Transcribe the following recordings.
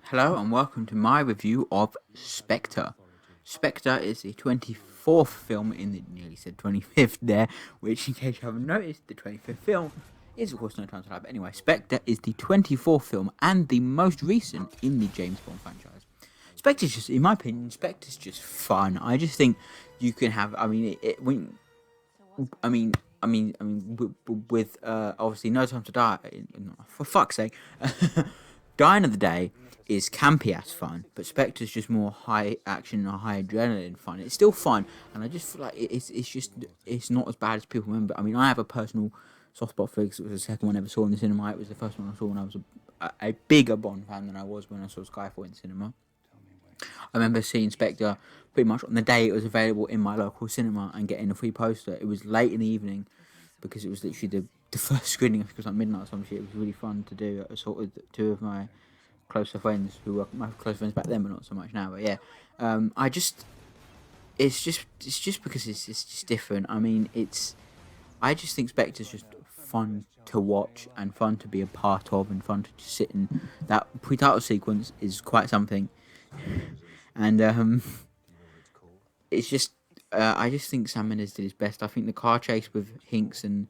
Hello and welcome to my review of Spectre. Spectre is the 24th film in the, nearly said 25th there, which in case you haven't noticed, the 25th film is of course No Time to Die. But anyway, Spectre is the 24th film and the most recent in the James Bond franchise. Spectre's just, in my opinion, Spectre's just fun. I just think you can have, I mean, with obviously No Time to Die, for fuck's sake, Die Another Day is campy as fun, but Spectre's just more high action or high adrenaline fun. It's still fun, and I just feel like it's not as bad as people remember. I mean, I have a personal soft spot for it 'cause it was the second one I ever saw in the cinema. It was the first one I saw when I was a bigger Bond fan than I was when I saw Skyfall in the cinema. I remember seeing Spectre pretty much on the day it was available in my local cinema and getting a free poster. It was late in the evening because it was literally the first screening. I think it was like midnight or some shit. It was really fun to do. I saw it with two of my closer friends who were my close friends back then, but not so much now. But yeah, it's just because it's just different. I mean, I just think Spectre's just fun to watch and fun to be a part of and fun to just sit in. That pre-title sequence is quite something, and it's just I just think Sam Mendes did his best. I think the car chase with Hinks and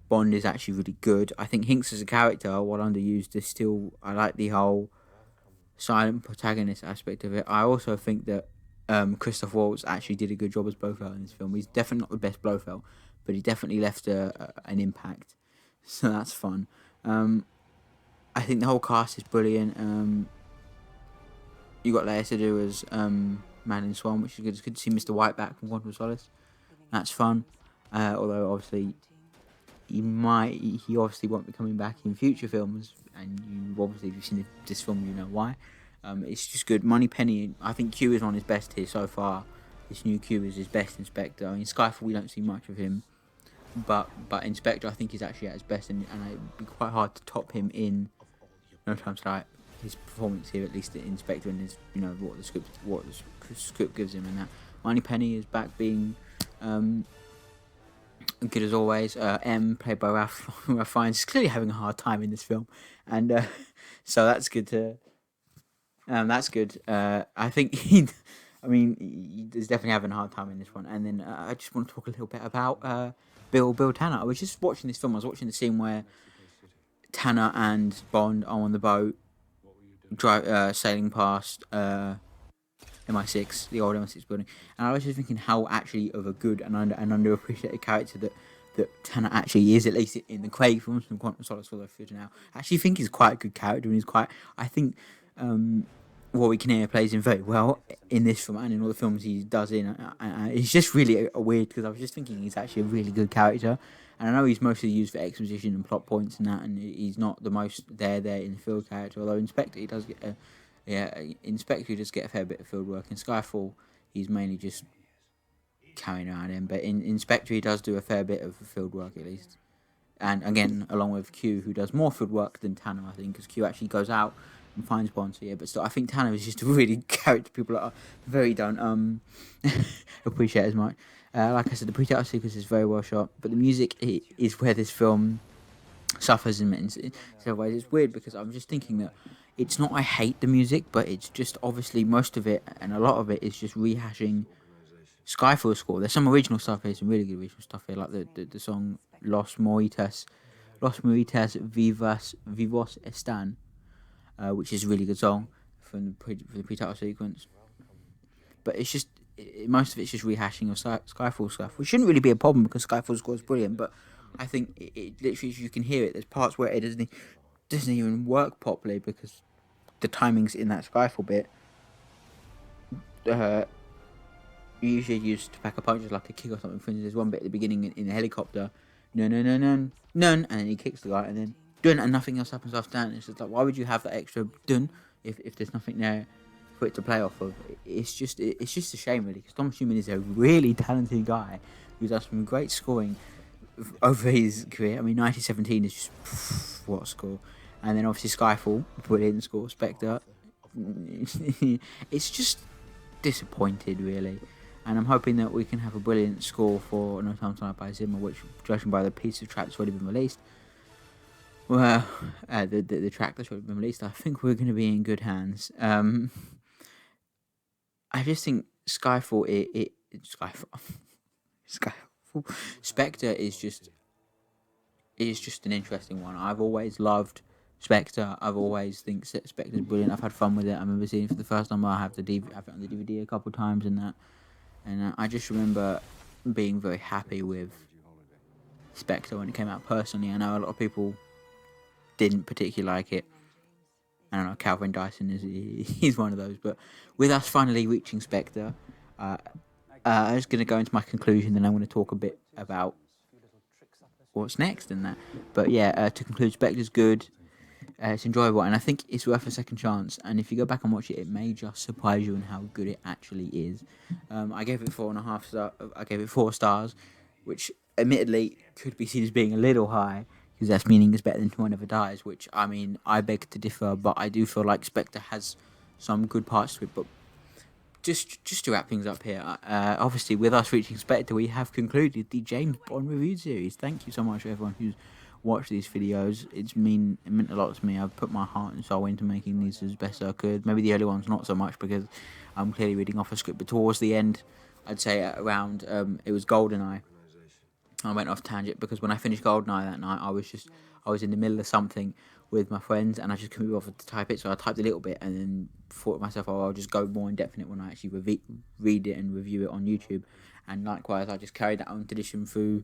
Bond is actually really good. I think Hinks as a character, while underused, is still. I like the whole silent protagonist aspect of it. I also think that Christoph Waltz actually did a good job as Blofeld in this film. He's definitely not the best Blofeld, but he definitely left an impact. So that's fun. I think the whole cast is brilliant. You got Leia Seydoux as Madeline Swan, which is good. It's good to see Mr. White back from Quantum of Solace. That's fun. Although obviously he obviously won't be coming back in future films, and you obviously, if you've seen this film, you know why. It's just good. Moneypenny, I think Q is on his best here so far. This new Q is his best in Spectre. I mean, Skyfall, we don't see much of him, but in Spectre, I think he's actually at his best, and it'd be quite hard to top him in No Time to Die. His performance here, at least in Spectre, and his, what the script gives him, and that. Moneypenny is back being good as always. M, played by Ralph Fiennes, is clearly having a hard time in this film, and so that's good to. That's good. I think he's definitely having a hard time in this one. And then I just want to talk a little bit about Bill Tanner. I was just watching this film. I was watching the scene where Tanner and Bond are on the boat, sailing past MI6, the old MI6 building, and I was just thinking how actually of a good and underappreciated character that Tanner actually is, at least in the Craig films from Quantum of Solace all the future now. I actually think he's quite a good character, and I think Rory Kinnear plays him very well in this film and in all the films he does in. It's just really weird because I was just thinking he's actually a really good character, and I know he's mostly used for exposition and plot points and that, and he's not the most there in the field character. Although in Spectre he does get in Spectre he does get a fair bit of field work. In Skyfall he's mainly just carrying around him, but in Spectre he does do a fair bit of field work at least. And again, along with Q, who does more field work than Tanner, I think, because Q actually goes out and finds Bond. So yeah, but still, I think Tanner is just a really character people are very don't appreciate as much. Like I said, the pre-title sequence is very well shot, but the music is where this film suffers in several ways. It's weird because I'm just thinking that it's not I hate the music, but it's just obviously most of it and a lot of it is just rehashing Skyfall score. There's some original stuff here, some really good original stuff here, like the song Los Moritas Vivos Están, which is a really good song from the pre-title sequence. But it's just most of it's just rehashing of Skyfall stuff, which shouldn't really be a problem because Skyfall score is brilliant. But I think it literally, you can hear it. There's parts where it doesn't even work properly because the timings in that Skyfall bit. Usually used to pack a punch, like a kick or something. For instance, there's one bit at the beginning in a helicopter, no, and then he kicks the guy, and then dun, and nothing else happens after that. And it's just like, why would you have that extra dun if there's nothing there for it to play off of? It's just a shame, really, because Tom Schumann is a really talented guy who does some great scoring over his career. I mean, 1917 is just what a score, and then obviously Skyfall, brilliant score. Spectre, it's just disappointed, really. And I'm hoping that we can have a brilliant score for No Time to Die by Zimmer, which, judging by the piece of track that's already been released, Well, the track that's already been released, I think we're going to be in good hands. I just think Skyfall, Skyfall, Skyfall, Spectre is just an interesting one. I've always loved Spectre. I've always think Spectre's brilliant. I've had fun with it. I remember seeing it for the first time. I have have it on the DVD a couple of times and that. And I just remember being very happy with Spectre when it came out. Personally, I know a lot of people didn't particularly like it. I don't know, Calvin Dyson he's one of those. But with us finally reaching Spectre, I'm just going to go into my conclusion, and I'm going to talk a bit about what's next and that. But yeah, to conclude, Spectre's good. It's enjoyable, and I think it's worth a second chance. And if you go back and watch it, it may just surprise you in how good it actually is. I gave it 4.5 stars. I gave it 4 stars, which admittedly could be seen as being a little high, because that's meaning it's better than No One Ever Dies. Which, I mean, I beg to differ, but I do feel like Spectre has some good parts to it. But just to wrap things up here, obviously with us reaching Spectre, we have concluded the James Bond review series. Thank you so much to everyone who's watched these videos. It meant a lot to me. I've put my heart and soul into making these as best I could. Maybe the early ones not so much, because I'm clearly reading off a script, but towards the end, I'd say at around it was GoldenEye, I went off tangent, because when I finished GoldenEye that night, I was in the middle of something with my friends, and I just couldn't be bothered to type it, so I typed a little bit and then thought to myself, oh, I'll just go more in depth in it when I actually read it and review it on YouTube. And likewise, I just carried that own tradition through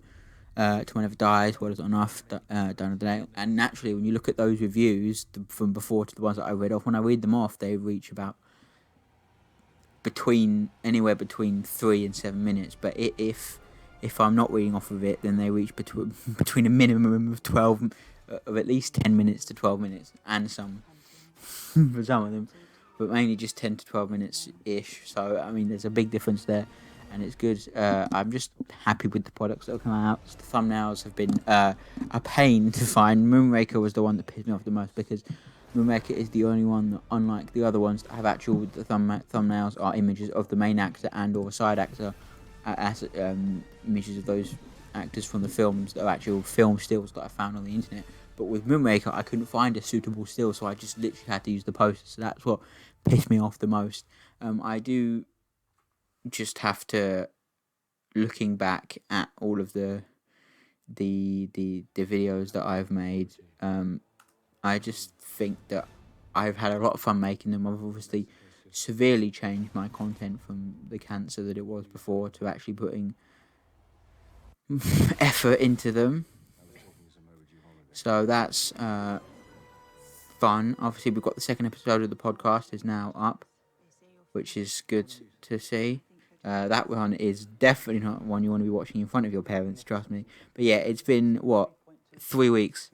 To One Ever Dies, What Is Not Enough, Done of the Day. And naturally, when you look at those reviews from before to the ones that I read off, when I read them off, they reach about anywhere between 3 and 7 minutes. But if I'm not reading off of it, then they reach between a minimum of 12 of at least 10 minutes to 12 minutes, and some for some of them, but mainly just 10 to 12 minutes ish. So I mean, there's a big difference there, and it's good. I'm just happy with the products that have come out. The thumbnails have been a pain to find. Moonraker was the one that pissed me off the most, because Moonraker is the only one that, unlike the other ones that have actual thumbnails, are images of the main actor and or a side actor, as images of those actors from the films that are actual film stills that I found on the internet. But with Moonraker, I couldn't find a suitable still, so I just literally had to use the poster. So that's what pissed me off the most. I do just have to, looking back at all of the videos that I've made, I just think that I've had a lot of fun making them. I've obviously severely changed my content from the cancer that it was before to actually putting effort into them. So that's fun. Obviously, we've got the second episode of the podcast is now up, which is good to see. That one is definitely not one you want to be watching in front of your parents, trust me. But yeah, it's been, 3 weeks?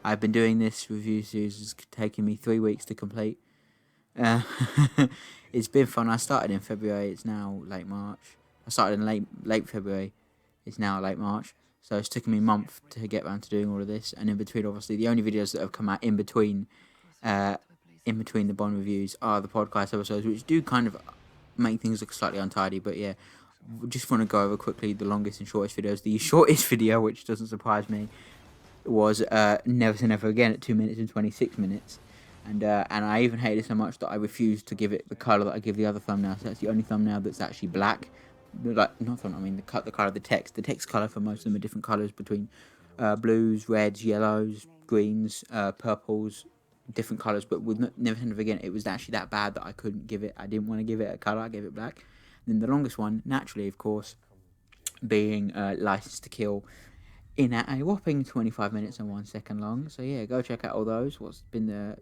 I've been doing this review series. It's taken me 3 weeks to complete. It's been fun. I started in February. It's now late March. I started in late February. It's now late March. So it's taken me a month to get around to doing all of this. And in between, obviously, the only videos that have come out in between the Bond reviews are the podcast episodes, which do kind of make things look slightly untidy. But yeah, just want to go over quickly the longest and shortest videos. The shortest video, which doesn't surprise me, was Never Say Never Again at 2 minutes and 26 minutes. And I even hated it so much that I refused to give it the colour that I give the other thumbnail. So that's the only thumbnail that's actually black. Like, not thumbnail, I mean the colour of the text. The text colour for most of them are different colours, between blues, reds, yellows, greens, purples, different colours. But with Never Say Never Again, it was actually that bad that I didn't want to give it a colour. I gave it black. And then the longest one, naturally, of course, being License to Kill, in at a whopping 25 minutes and 1 second long. So yeah, go check out all those. What's been the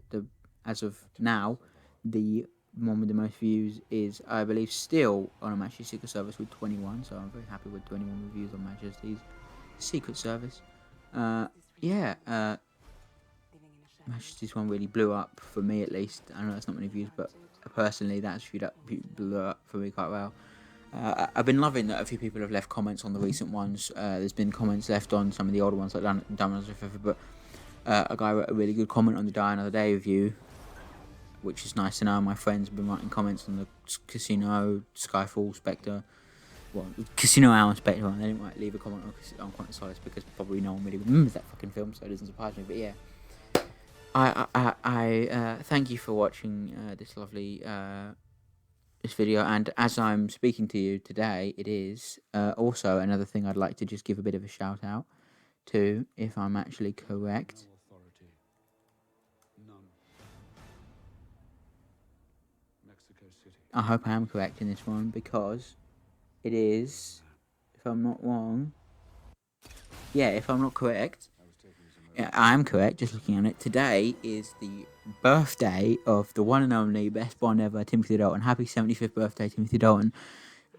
as of now, the one with the most views is, I believe, still on a Majesty's Secret Service with 21. So I'm very happy with 21 reviews on Majesty's Secret Service. Majesty's one really blew up for me, at least. I know that's not many views, but personally, that's blew up for me quite well. I've been loving that a few people have left comments on the recent ones. There's been comments left on some of the older ones, like Diamonds of Feather, but a guy wrote a really good comment on the Die Another Day review, which is nice to know. My friends have been writing comments on the Casino, Skyfall, Spectre, well, Casino Royale and Spectre, and they didn't leave a comment on Quantum of Solace because probably no one really remembers that fucking film, so it doesn't surprise me. But yeah, I thank you for watching this lovely this video, and as I'm speaking to you today, it is also another thing I'd like to just give a bit of a shout out to, if I'm actually correct. I hope I am correct in this one, because it is, if I'm not wrong, yeah, if I'm not correct, yeah, I am correct, just looking at it. Today is the birthday of the one and only best Bond ever, Timothy Dalton. Happy 75th birthday, Timothy Dalton.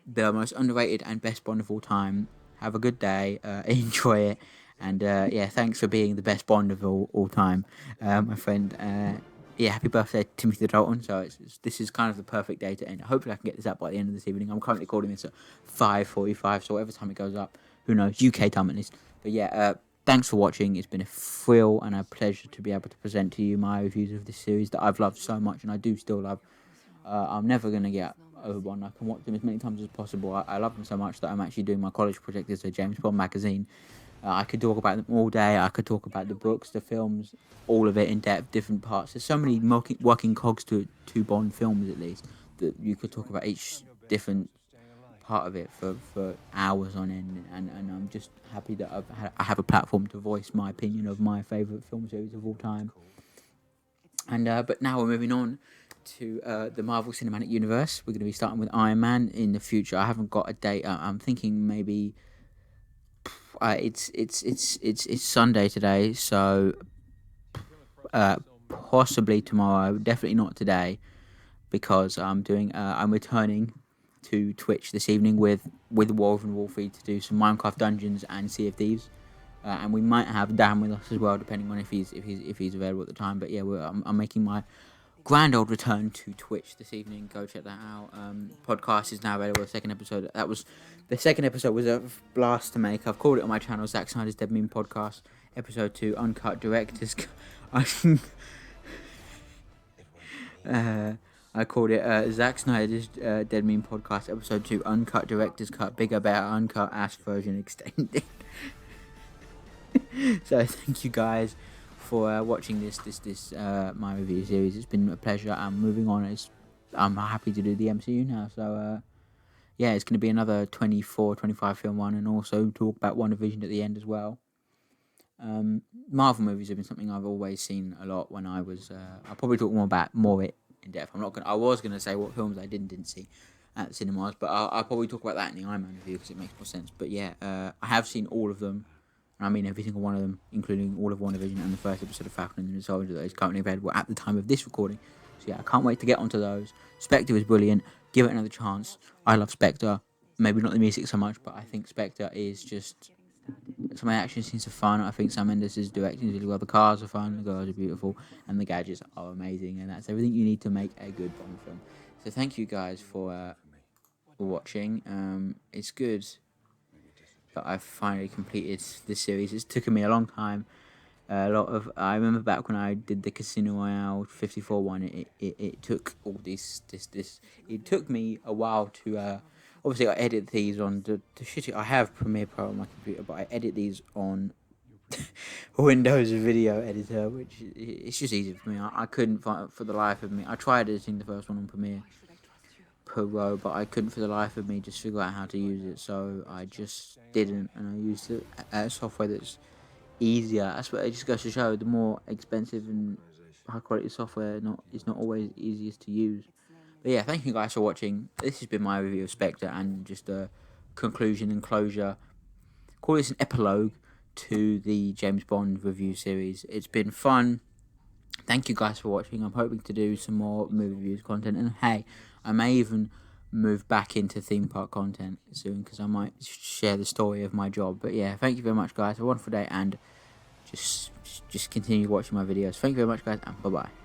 The most underrated and best Bond of all time. Have a good day, enjoy it, and yeah, thanks for being the best Bond of all time, my friend. Yeah, happy birthday, Timothy Dalton. So this is kind of the perfect day to end. Hopefully I can get this up by the end of this evening. I'm currently recording this at 5:45, so whatever time it goes up, who knows, UK time at least. But yeah, thanks for watching. It's been a thrill and a pleasure to be able to present to you my reviews of this series that I've loved so much, and I do still love. I'm never going to get over Bond. I can watch them as many times as possible. I love them so much that I'm actually doing my college project as a James Bond magazine. I could talk about them all day. I could talk about the books, the films, all of it in depth, different parts. There's so many working cogs to Bond films, at least, that you could talk about each different part of it for hours on end. And I'm just happy that I have a platform to voice my opinion of my favourite film series of all time. And but now we're moving on to the Marvel Cinematic Universe. We're going to be starting with Iron Man in the future. I haven't got a date. I'm thinking maybe it's Sunday today, so possibly tomorrow. Definitely not today, because I'm returning to Twitch this evening with Wolf and Wolfie to do some Minecraft Dungeons and Sea of Thieves. And we might have Dan with us as well, depending on if he's available at the time. But yeah, I'm making my grand old return to Twitch this evening. Go check that out. Podcast is now available. The second episode was a blast to make. I've called it on my channel, Zack Snyder's Dead Meme Podcast, episode 2, Uncut Director's. I called it Zack Snyder's Dead Meme Podcast, episode 2, Uncut Director's Cut, bigger, better, uncut, ass version extended. So thank you guys for watching this my review series. It's been a pleasure. I'm moving on. I'm happy to do the MCU now. So yeah, it's going to be another 24-25 film one, and also talk about WandaVision at the end as well. Marvel movies have been something I've always seen a lot when I was. I'll probably talk more in depth. I was gonna say what films I didn't see at the cinemas, but I'll probably talk about that in the Iron Man review because it makes more sense. But yeah, I have seen all of them. I mean every single one of them, including all of WandaVision and the first episode of Falcon and the Winter Soldier that is currently available at the time of this recording. So yeah, I can't wait to get onto those. Spectre is brilliant. Give it another chance. I love Spectre. Maybe not the music so much, but I think Spectre is just... Some of the action scenes are fun. I think Sam Mendes is directing really well. The cars are fun, the girls are beautiful, and the gadgets are amazing. And that's everything you need to make a good Bond film. So thank you guys for watching. It's good that I've finally completed this series. It's taken me a long time. I remember back when I did the Casino Royale 54 one. It took all this. It took me a while to. Obviously, I edit these on the shitty. I have Premiere Pro on my computer, but I edit these on Windows Video Editor, which it's just easier for me. I couldn't find for the life of me. I tried editing the first one on Premiere Pro, but I couldn't for the life of me just figure out how to use it. So I just didn't, and I used a software that's easier. That's what it just goes to show. The more expensive and high quality software, is not always easiest to use. But yeah, thank you guys for watching. This has been my review of Spectre, and just a conclusion and closure. Call this an epilogue to the James Bond review series. It's been fun. Thank you guys for watching. I'm hoping to do some more movie reviews content, and hey, I may even move back into theme park content soon, because I might share the story of my job. But yeah, thank you very much guys. Have a wonderful day, and just continue watching my videos. Thank you very much guys, and bye bye.